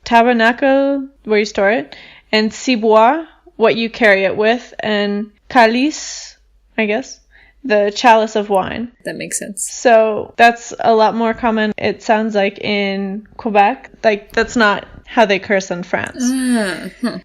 Speaker 3: tabernacle, where you store it, and ciboire, what you carry it with, and calice, I guess, the chalice of wine.
Speaker 2: That makes sense.
Speaker 3: So that's a lot more common, it sounds like, in Quebec. Like, that's not how they curse in France.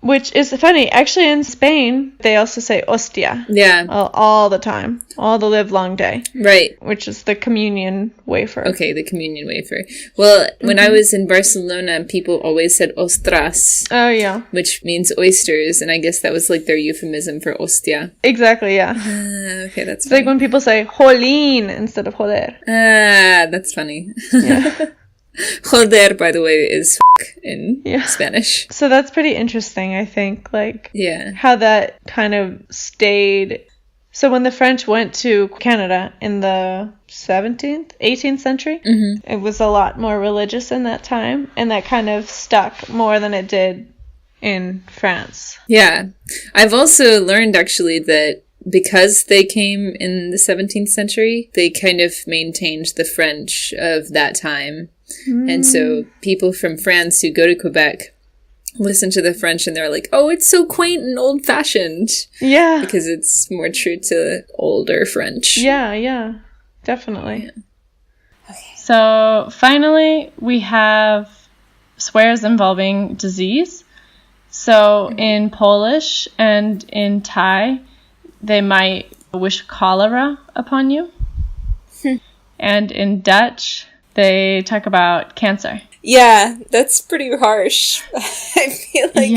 Speaker 3: Which is funny. Actually, in Spain, they also say hostia.
Speaker 2: Yeah.
Speaker 3: All the time. All the live long day.
Speaker 2: Right.
Speaker 3: Which is the communion wafer.
Speaker 2: Okay, the communion wafer. Well, when I was in Barcelona, people always said ostras.
Speaker 3: Oh, yeah.
Speaker 2: Which means oysters, and I guess that was like their euphemism for hostia.
Speaker 3: Exactly, yeah.
Speaker 2: Okay, that's
Speaker 3: It's like when people say jolín instead of joder.
Speaker 2: That's funny.
Speaker 3: Yeah.
Speaker 2: Joder, by the way, is in Spanish.
Speaker 3: So that's pretty interesting, I think. Like, how that kind of stayed. So when the French went to Canada in the 17th, 18th century, it was a lot more religious in that time, and that kind of stuck more than it did in France.
Speaker 2: Yeah. I've also learned, actually, that because they came in the 17th century, they kind of maintained the French of that time. And so people from France who go to Quebec listen to the French and they're like, oh, it's so quaint and old-fashioned.
Speaker 3: Yeah.
Speaker 2: Because it's more true to older French.
Speaker 3: Yeah, definitely. Yeah. Okay. So finally, we have swears involving disease. So in Polish and in Thai, they might wish cholera upon you. And in Dutch, they talk about cancer.
Speaker 2: Yeah, that's pretty harsh. I feel like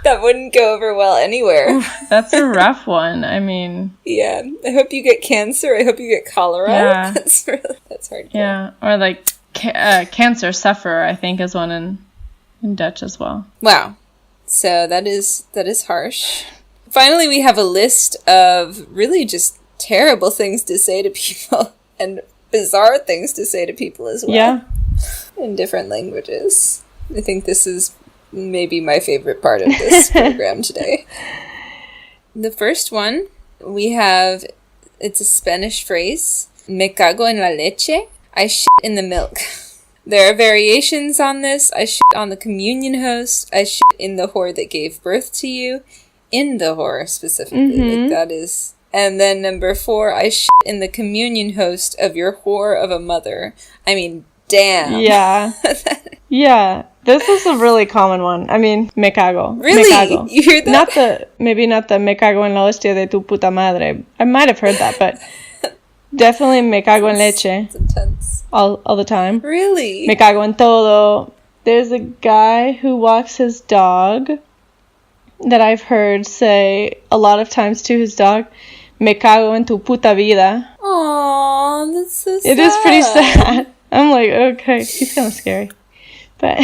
Speaker 2: that wouldn't go over well anywhere.
Speaker 3: Oof, that's a rough one. I mean...
Speaker 2: Yeah, I hope you get cancer. I hope you get cholera. Yeah. That's hard.
Speaker 3: Yeah, or like cancer sufferer, I think, is one in Dutch as well.
Speaker 2: Wow. So that is harsh. Finally, we have a list of really just terrible things to say to people and bizarre things to say to people as well.
Speaker 3: Yeah.
Speaker 2: In different languages. I think this is maybe my favorite part of this program today. The first one, we have, it's a Spanish phrase, me cago en la leche, I shit in the milk. There are variations on this. I shit on the communion host. I shit in the whore that gave birth to you. In the whore, specifically. Like, that is... And then number 4, I shit in the communion host of your whore of a mother. I mean, damn.
Speaker 3: Yeah. Yeah. This is a really common one. I mean, me cago.
Speaker 2: Really?
Speaker 3: Me cago.
Speaker 2: You hear that?
Speaker 3: Maybe not the me cago en la hostia de tu puta madre. I might have heard that, but definitely me cago en leche.
Speaker 2: It's intense.
Speaker 3: All the time.
Speaker 2: Really?
Speaker 3: Me cago en todo. There's a guy who walks his dog that I've heard say a lot of times to his dog, me cago en tu puta vida.
Speaker 2: Aww, that's so sad.
Speaker 3: It is pretty sad. I'm like, okay, he's kind of scary. But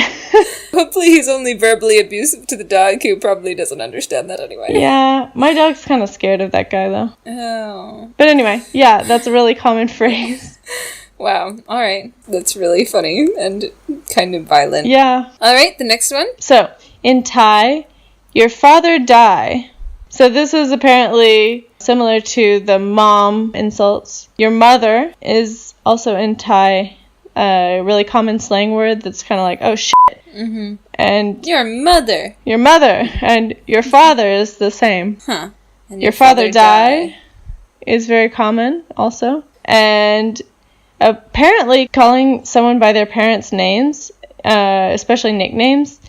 Speaker 2: hopefully he's only verbally abusive to the dog, who probably doesn't understand that anyway.
Speaker 3: Yeah, my dog's kind of scared of that guy, though.
Speaker 2: Oh.
Speaker 3: But anyway, yeah, that's a really common phrase.
Speaker 2: Wow, alright. That's really funny and kind of violent.
Speaker 3: Yeah.
Speaker 2: Alright, the next one.
Speaker 3: So, in Thai, your father die. So this is apparently similar to the mom insults. Your mother is also in Thai a really common slang word that's kind of like, oh shit.
Speaker 2: Mm-hmm.
Speaker 3: And
Speaker 2: your mother.
Speaker 3: Your mother. And your father is the same.
Speaker 2: Huh. And
Speaker 3: your father die is very common also. And apparently calling someone by their parents' names, especially nicknames,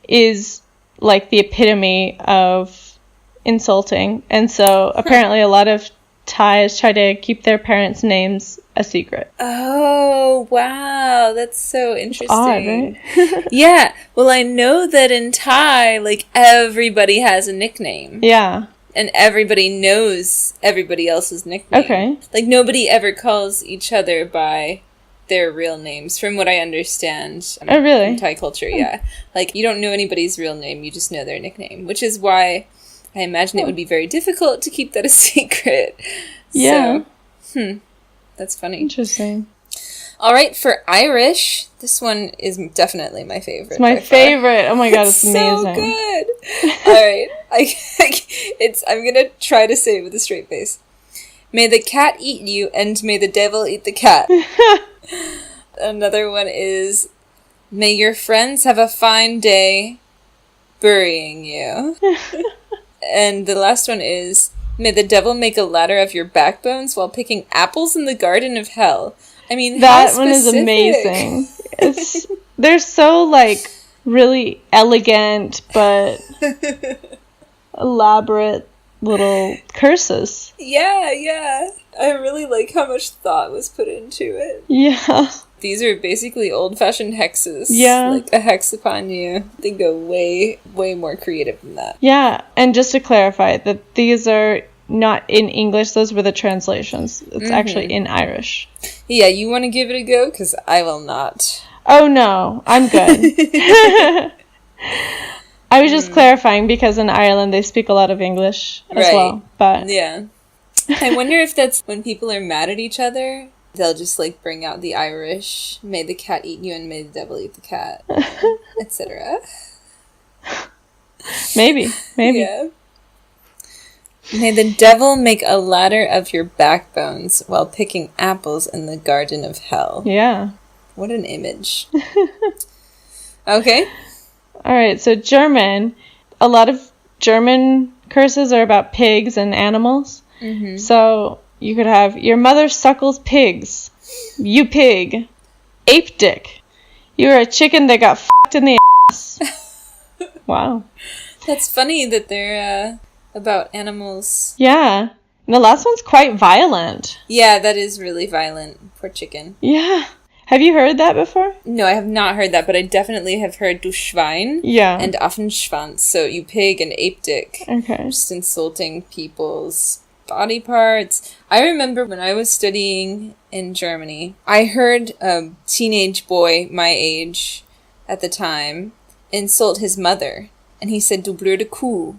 Speaker 3: is like the epitome of insulting. And so apparently a lot of Thais try to keep their parents' names a secret.
Speaker 2: Oh, wow. That's so interesting.
Speaker 3: Odd, right?
Speaker 2: Yeah. Well, I know that in Thai, like, everybody has a nickname.
Speaker 3: Yeah.
Speaker 2: And everybody knows everybody else's nickname.
Speaker 3: Okay.
Speaker 2: Like, nobody ever calls each other by their real names, from what I understand.
Speaker 3: Oh, really?
Speaker 2: In Thai culture, yeah. Like, you don't know anybody's real name, you just know their nickname, which is why I imagine it would be very difficult to keep that a secret.
Speaker 3: Yeah.
Speaker 2: So, that's funny.
Speaker 3: Interesting.
Speaker 2: All right, for Irish, this one is definitely my favorite.
Speaker 3: It's my favorite. Oh my god, it's amazing.
Speaker 2: So good. All right, I'm gonna try to say it with a straight face. May the cat eat you, and may the devil eat the cat. Another one is, may your friends have a fine day burying you. And the last one is, may the devil make a ladder of your backbones while picking apples in the garden of hell. I mean,
Speaker 3: that one is amazing. They're so, like, really elegant, but elaborate little curses.
Speaker 2: Yeah. I really like how much thought was put into it.
Speaker 3: Yeah.
Speaker 2: These are basically old-fashioned hexes.
Speaker 3: Yeah.
Speaker 2: Like a hex upon you. They go way, way more creative than that.
Speaker 3: Yeah, and just to clarify, that these are not in English, those were the translations. It's actually in Irish.
Speaker 2: Yeah, you want to give it a go? Because I will not.
Speaker 3: Oh no, I'm good. I was just clarifying because in Ireland they speak a lot of English as well. But
Speaker 2: yeah. I wonder if that's when people are mad at each other, they'll just like bring out the Irish, may the cat eat you and may the devil eat the cat, etc. Maybe.
Speaker 3: Yeah.
Speaker 2: May the devil make a ladder of your backbones while picking apples in the garden of hell.
Speaker 3: Yeah.
Speaker 2: What an image. Okay.
Speaker 3: All right, so German, a lot of German curses are about pigs and animals. Mm-hmm. So you could have, your mother suckles pigs. You pig. Ape dick. You're a chicken that got fucked in the ass. Wow.
Speaker 2: That's funny that they're about animals.
Speaker 3: Yeah. And the last one's quite violent.
Speaker 2: Yeah, that is really violent. Poor chicken.
Speaker 3: Yeah. Have you heard that before?
Speaker 2: No, I have not heard that, but I definitely have heard du Schwein and Affenschwanz, so you pig and ape dick.
Speaker 3: Okay.
Speaker 2: Just insulting people's body parts. I remember when I was studying in Germany, I heard a teenage boy my age at the time insult his mother, and he said, du blöde Kuh,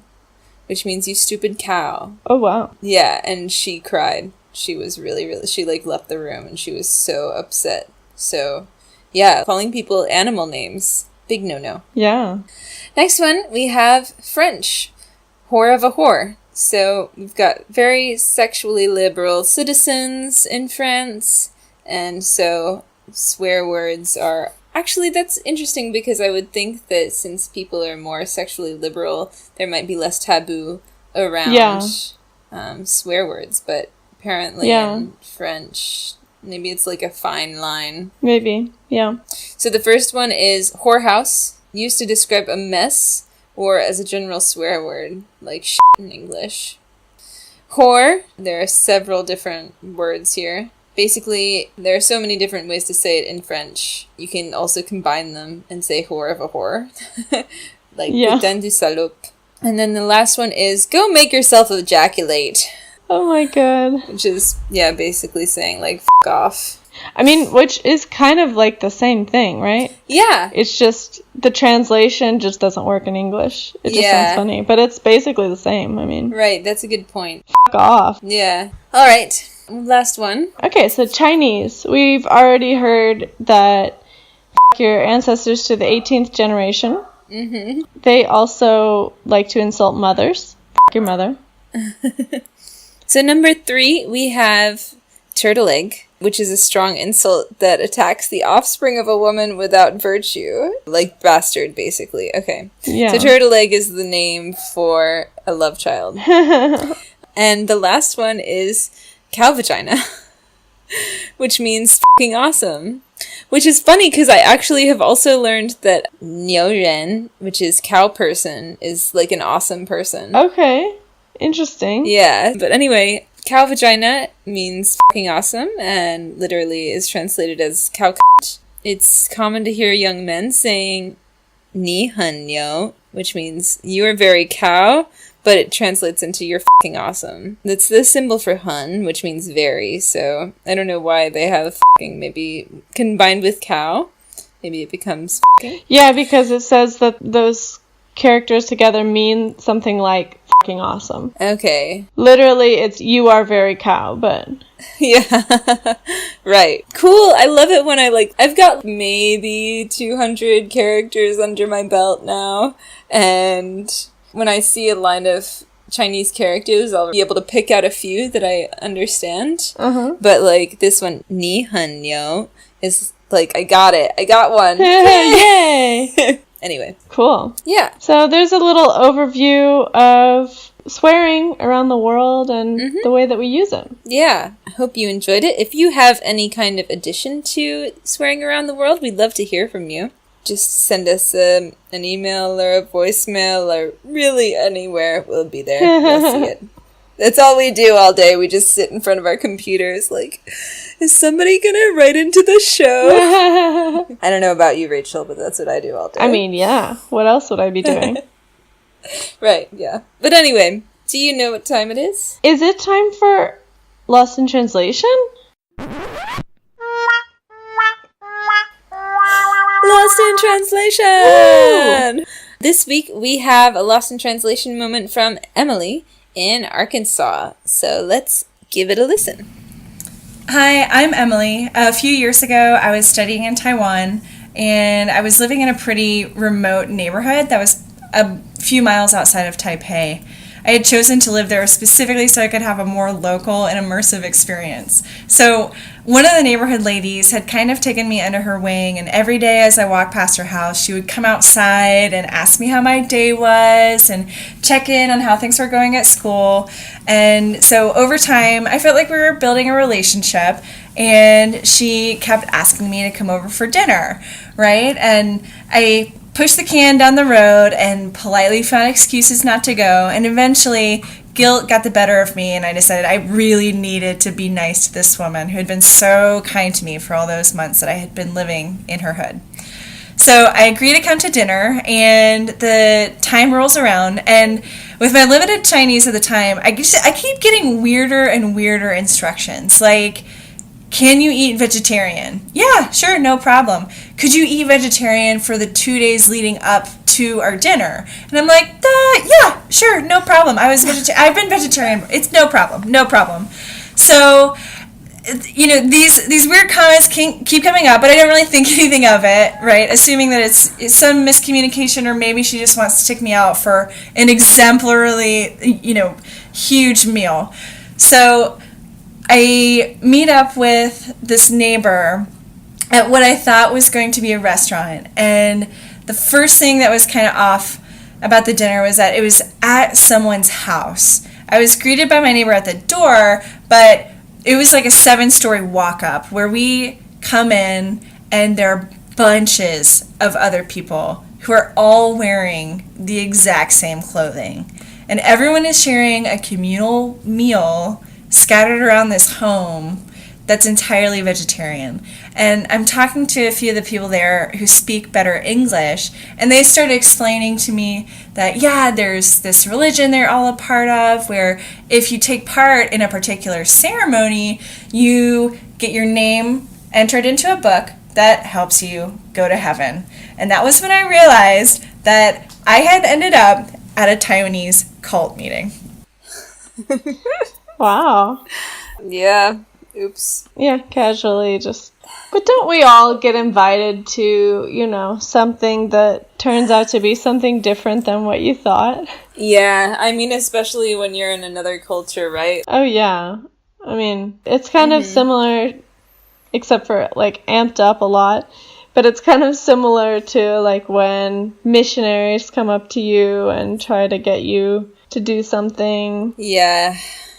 Speaker 2: which means you stupid cow.
Speaker 3: Oh, wow.
Speaker 2: Yeah, and she cried. She was really, she like left the room, and she was so upset. So, yeah, calling people animal names, big no-no.
Speaker 3: Yeah.
Speaker 2: Next one, we have French. Whore of a whore. So we've got very sexually liberal citizens in France, and so swear words are... Actually, that's interesting because I would think that since people are more sexually liberal, there might be less taboo around swear words, but apparently in French, maybe it's like a fine line.
Speaker 3: Maybe, yeah.
Speaker 2: So the first one is whorehouse, used to describe a mess or as a general swear word, like shit in English. Whore, there are several different words here. Basically, there are so many different ways to say it in French. You can also combine them and say whore of a whore. Like, putain du salope. And then the last one is, go make yourself ejaculate.
Speaker 3: Oh my god.
Speaker 2: Which is, basically saying, like, f*** off.
Speaker 3: I mean, which is kind of like the same thing, right?
Speaker 2: Yeah.
Speaker 3: It's just, the translation just doesn't work in English. It just sounds funny. But it's basically the same, I mean.
Speaker 2: Right, that's a good point.
Speaker 3: F*** off.
Speaker 2: Yeah. Alright. Last one.
Speaker 3: Okay, so Chinese. We've already heard that f*** your ancestors to the 18th generation.
Speaker 2: Mm-hmm.
Speaker 3: They also like to insult mothers. F*** your mother.
Speaker 2: So number 3, we have turtle egg, which is a strong insult that attacks the offspring of a woman without virtue. Like bastard, basically. Okay.
Speaker 3: Yeah.
Speaker 2: So turtle egg is the name for a love child. And the last one is cow vagina, which means fucking awesome. Which is funny because I actually have also learned that 牛人, which is cow person, is like an awesome person.
Speaker 3: Okay. Interesting.
Speaker 2: Yeah. But anyway, cow vagina means fucking awesome and literally is translated as cow c***. It's common to hear young men saying 你很牛, which means you are very cow, but it translates into you're fucking awesome. That's the symbol for hun, which means very, so I don't know why they have fucking maybe combined with cow. Maybe it becomes fucking.
Speaker 3: Yeah, because it says that those characters together mean something like fucking awesome.
Speaker 2: Okay.
Speaker 3: Literally, it's you are very cow, but...
Speaker 2: Yeah. Right. Cool. I love it when I've got maybe 200 characters under my belt now, and when I see a line of Chinese characters, I'll be able to pick out a few that I understand.
Speaker 3: Uh-huh.
Speaker 2: But like this one, 你很牛, is like, I got it. I got one.
Speaker 3: Yay!
Speaker 2: Anyway.
Speaker 3: Cool.
Speaker 2: Yeah.
Speaker 3: So there's a little overview of swearing around the world and the way that we use it.
Speaker 2: Yeah. I hope you enjoyed it. If you have any kind of addition to swearing around the world, we'd love to hear from you. Just send us an email or a voicemail or really anywhere. We'll be there. We'll see it. That's all we do all day. We just sit in front of our computers like, is somebody gonna write into the show? I don't know about you, Rachel, but that's what I do all day.
Speaker 3: I mean, yeah. What else would I be doing?
Speaker 2: Right, yeah. But anyway, do you know what time it is?
Speaker 3: Is it time for Lost in Translation?
Speaker 2: Lost in Translation! Woo! This week we have a Lost in Translation moment from Emily in Arkansas. So let's give it a listen.
Speaker 4: Hi, I'm Emily. A few years ago, I was studying in Taiwan, and I was living in a pretty remote neighborhood that was a few miles outside of Taipei. I had chosen to live there specifically so I could have a more local and immersive experience. So one of the neighborhood ladies had kind of taken me under her wing, and every day as I walked past her house, she would come outside and ask me how my day was and check in on how things were going at school. And so over time, I felt like we were building a relationship, and she kept asking me to come over for dinner, right? And I pushed the can down the road and politely found excuses not to go, and eventually guilt got the better of me, and I decided I really needed to be nice to this woman who had been so kind to me for all those months that I had been living in her hood. So I agreed to come to dinner, and the time rolls around, and with my limited Chinese at the time, I keep getting weirder and weirder instructions, like, can you eat vegetarian? Yeah, sure, no problem. Could you eat vegetarian for the 2 days leading up to our dinner? And I'm like, yeah, sure, no problem. I've been vegetarian. It's no problem. So, you know, these weird comments keep coming up, but I don't really think anything of it, right? Assuming that it's some miscommunication, or maybe she just wants to take me out for an exemplarily, you know, huge meal. So I meet up with this neighbor at what I thought was going to be a restaurant. And the first thing that was kind of off about the dinner was that it was at someone's house. I was greeted by my neighbor at the door, but it was like a 7-story walk-up where we come in and there are bunches of other people who are all wearing the exact same clothing. And everyone is sharing a communal meal scattered around this home that's entirely vegetarian. And I'm talking to a few of the people there who speak better English, and they started explaining to me that, yeah, there's this religion they're all a part of where if you take part in a particular ceremony, you get your name entered into a book that helps you go to heaven. And that was when I realized that I had ended up at a Taiwanese cult meeting.
Speaker 3: Wow.
Speaker 2: Yeah. Oops.
Speaker 3: Yeah, casually just... But don't we all get invited to, you know, something that turns out to be something different than what you thought?
Speaker 2: Yeah, I mean, especially when you're in another culture, right?
Speaker 3: Oh, yeah. I mean, it's kind of similar, except for, like, amped up a lot. But it's kind of similar to, like, when missionaries come up to you and try to get you to do something.
Speaker 2: Yeah.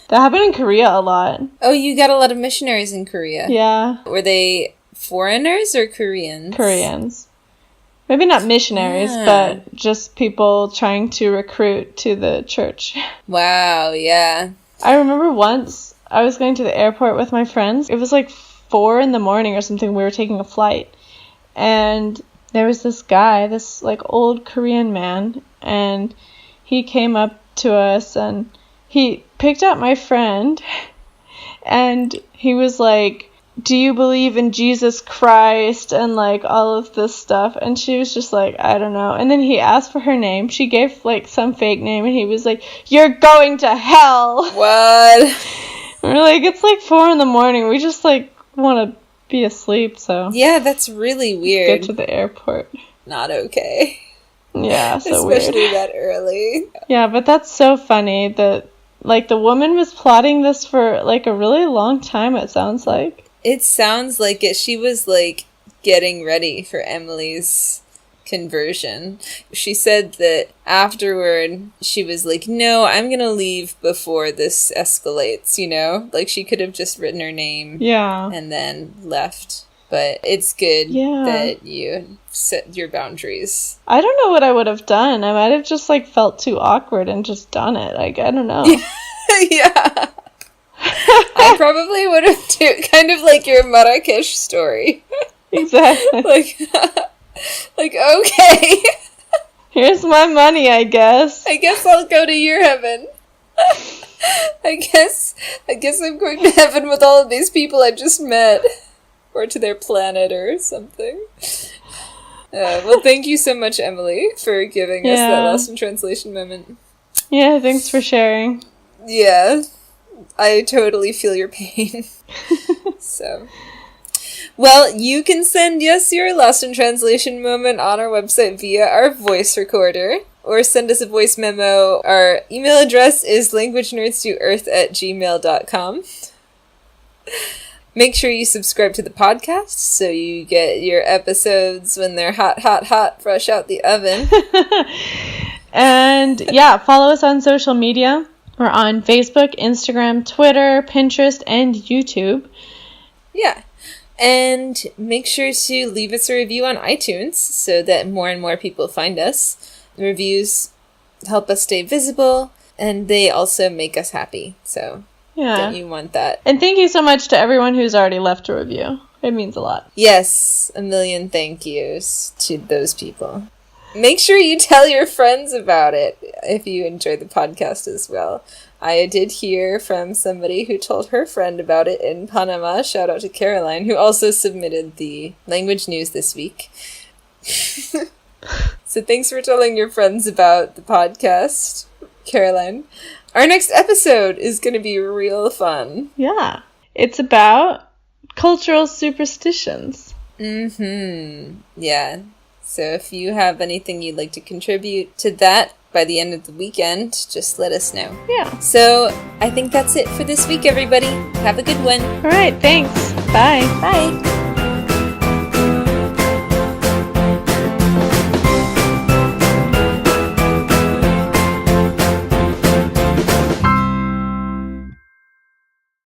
Speaker 3: That happened in Korea a lot.
Speaker 2: Oh, you got a lot of missionaries in Korea.
Speaker 3: Yeah.
Speaker 2: Were they foreigners or Koreans?
Speaker 3: Koreans. Maybe not missionaries, but just people trying to recruit to the church.
Speaker 2: Wow, yeah.
Speaker 3: I remember once I was going to the airport with my friends. It was like 4 a.m. or something. We were taking a flight. And there was this guy, this like old Korean man, and he came up to us and he picked up my friend and he was like, do you believe in Jesus Christ and like all of this stuff? And she was just like, I don't know. And then he asked for her name. She gave like some fake name and he was like, you're going to hell.
Speaker 2: What?
Speaker 3: And we're like, it's like 4 a.m. We just like want to be asleep, so
Speaker 2: yeah, that's really weird.
Speaker 3: Get to the airport.
Speaker 2: Not okay.
Speaker 3: Yeah, so
Speaker 2: especially
Speaker 3: weird.
Speaker 2: that early.
Speaker 3: Yeah, but that's so funny that like the woman was plotting this for like a really long time, it sounds like.
Speaker 2: It sounds like it. She was like getting ready for Emily's conversion. She said that afterward she was like, no, I'm gonna leave before this escalates, you know? Like she could have just written her name and then left. But it's good that you set your boundaries.
Speaker 3: I don't know what I would have done. I might have just like felt too awkward and just done it. Like, I don't know.
Speaker 2: Yeah. I probably would have too. Kind of like your Marrakesh story.
Speaker 3: Exactly.
Speaker 2: Like, okay.
Speaker 3: Here's my money, I guess.
Speaker 2: I guess I'll go to your heaven. I guess I'm going to heaven with all of these people I just met. Or to their planet or something. Well, thank you so much, Emily, for giving us that Lost in Translation moment.
Speaker 3: Yeah, thanks for sharing.
Speaker 2: Yeah, I totally feel your pain. So... Well, you can send us your Lost in Translation moment on our website via our voice recorder, or send us a voice memo. Our email address is languagenerdsdoearth@gmail.com. Make sure you subscribe to the podcast so you get your episodes when they're hot, fresh out the oven.
Speaker 3: And yeah, follow us on social media. We're on Facebook, Instagram, Twitter, Pinterest, and YouTube.
Speaker 2: Yeah. And make sure to leave us a review on iTunes so that more and more people find us. The reviews help us stay visible, and they also make us happy. So, don't you want that?
Speaker 3: And thank you so much to everyone who's already left a review. It means a lot.
Speaker 2: Yes, a million thank yous to those people. Make sure you tell your friends about it if you enjoy the podcast as well. I did hear from somebody who told her friend about it in Panama. Shout out to Caroline, who also submitted the language news this week. So thanks for telling your friends about the podcast, Caroline. Our next episode is going to be real fun.
Speaker 3: Yeah. It's about cultural superstitions.
Speaker 2: Yeah. So if you have anything you'd like to contribute to that by the end of the weekend, just let us know.
Speaker 3: Yeah.
Speaker 2: So I think that's it for this week, everybody. Have a good one.
Speaker 3: All right, thanks. Bye.
Speaker 2: Bye.